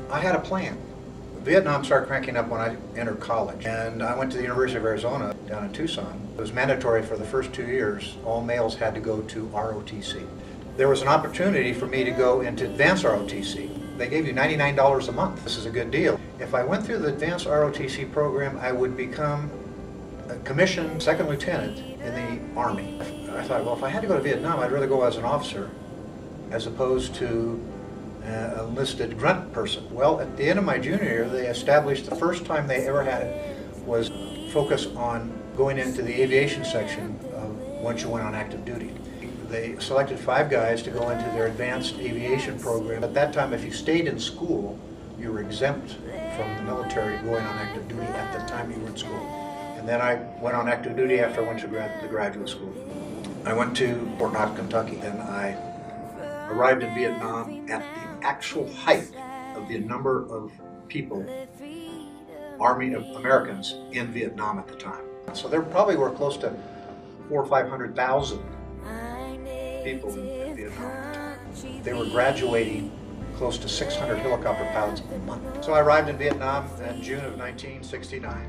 I had a plan. Vietnam started cranking up when I entered college, and I went to the University of Arizona down in Tucson. It was mandatory for the first 2 years. All males had to go to ROTC. There was an opportunity for me to go into advanced ROTC. They gave you $99 a month. This is a good deal. If I went through the advanced ROTC program, I would become a commissioned second lieutenant in the Army. I thought, well, if I had to go to Vietnam, I'd rather go as an officer as opposed to an enlisted grunt person. Well, at the end of my junior year, they established the first time they ever had it was focus on going into the aviation section once you went on active duty. They selected 5 guys to go into their advanced aviation program. At that time, if you stayed in school, you were exempt from the military going on active duty at the time you were in school. And then I went on active duty after I went to the graduate school. I went to Fort Knox, Kentucky, and I arrived in Vietnam at the actual height of the number of people, Army of Americans in Vietnam at the time. So there probably were close to 400,000 or 500,000 people in Vietnam at the time. They were graduating close to 600 helicopter pilots a month. So I arrived in Vietnam in June of 1969.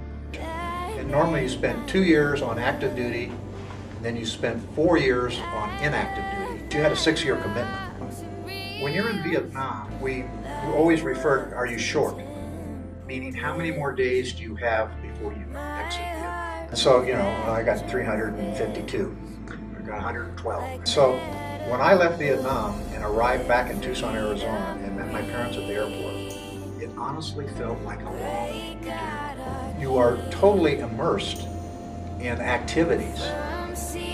And normally you spend 2 years on active duty, and then you spend 4 years on inactive duty. You had a 6-year commitment. When you're in Vietnam, we always refer, are you short? Meaning how many more days do you have before you exit Vietnam? So, I got 352. I got 112. So when I left Vietnam and arrived back in Tucson, Arizona, and met my parents at the airport, it honestly felt like a long journey. You are totally immersed in activities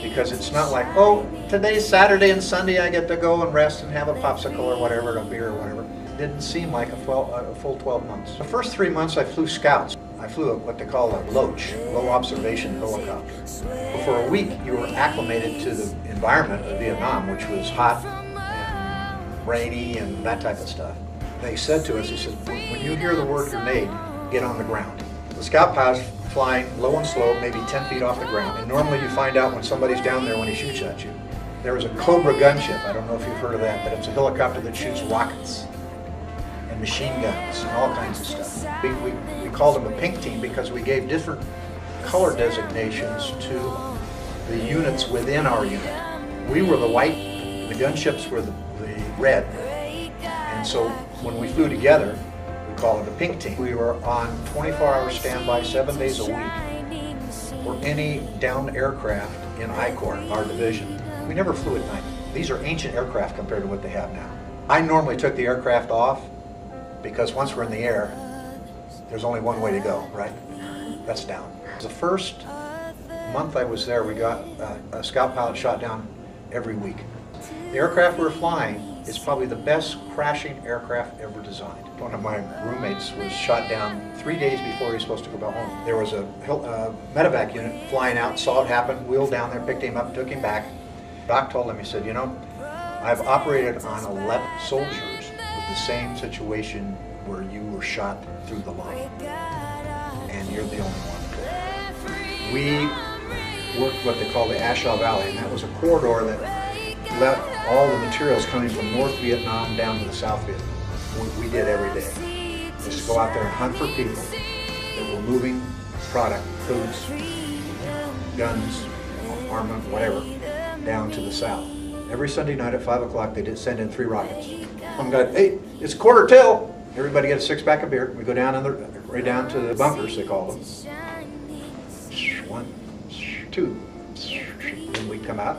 because it's not like, oh, today's Saturday and Sunday I get to go and rest and have a popsicle or whatever, a beer or whatever. It didn't seem like a full 12 months. The first 3 months I flew scouts. I flew what they call a loach, low observation helicopter. For a week you were acclimated to the environment of Vietnam, which was hot and rainy and that type of stuff. They said to us, he said, when you hear the word grenade, get on the ground. The scout pilot's flying low and slow, maybe 10 feet off the ground, and normally you find out when somebody's down there when he shoots at you. There was a Cobra gunship, I don't know if you've heard of that, but it's a helicopter that shoots rockets and machine guns and all kinds of stuff. We called them a pink team because we gave different color designations to the units within our unit. We were the white, the gunships were the red, and so when we flew together, we call it a pink team. We were on 24-hour standby 7 days a week for any downed aircraft in I-Corps, our division. We never flew at night. These are ancient aircraft compared to what they have now. I normally took the aircraft off because once we're in the air, there's only one way to go, right? That's down. The first month I was there, we got a scout pilot shot down every week. The aircraft we were flying is probably the best crashing aircraft ever designed. One of my roommates was shot down 3 days before he was supposed to go back home. There was a medevac unit flying out, saw it happen, wheeled down there, picked him up, took him back. Doc told him, he said, I've operated on 11 soldiers with the same situation where you were shot through the line, and you're the only one. We worked what they call the Ashaw Valley, and that was a corridor that let all the materials coming from North Vietnam down to the South Vietnam. We did every day. Just go out there and hunt for people that were moving product, foods, guns, armament, whatever, down to the south. Every Sunday night at 5 o'clock, they did send in 3 rockets. One guy, hey, it's 1:15. Everybody get a 6-pack of beer. We go down right down to the bunkers, they call them. 1, 2. Then we come out,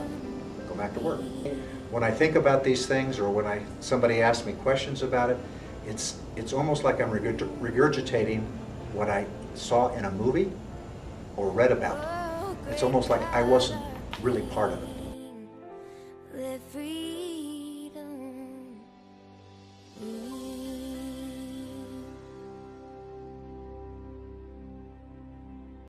go back to work. When I think about these things, or when somebody asks me questions about it, it's almost like I'm regurgitating what I saw in a movie or read about. It's almost like I wasn't really part of it.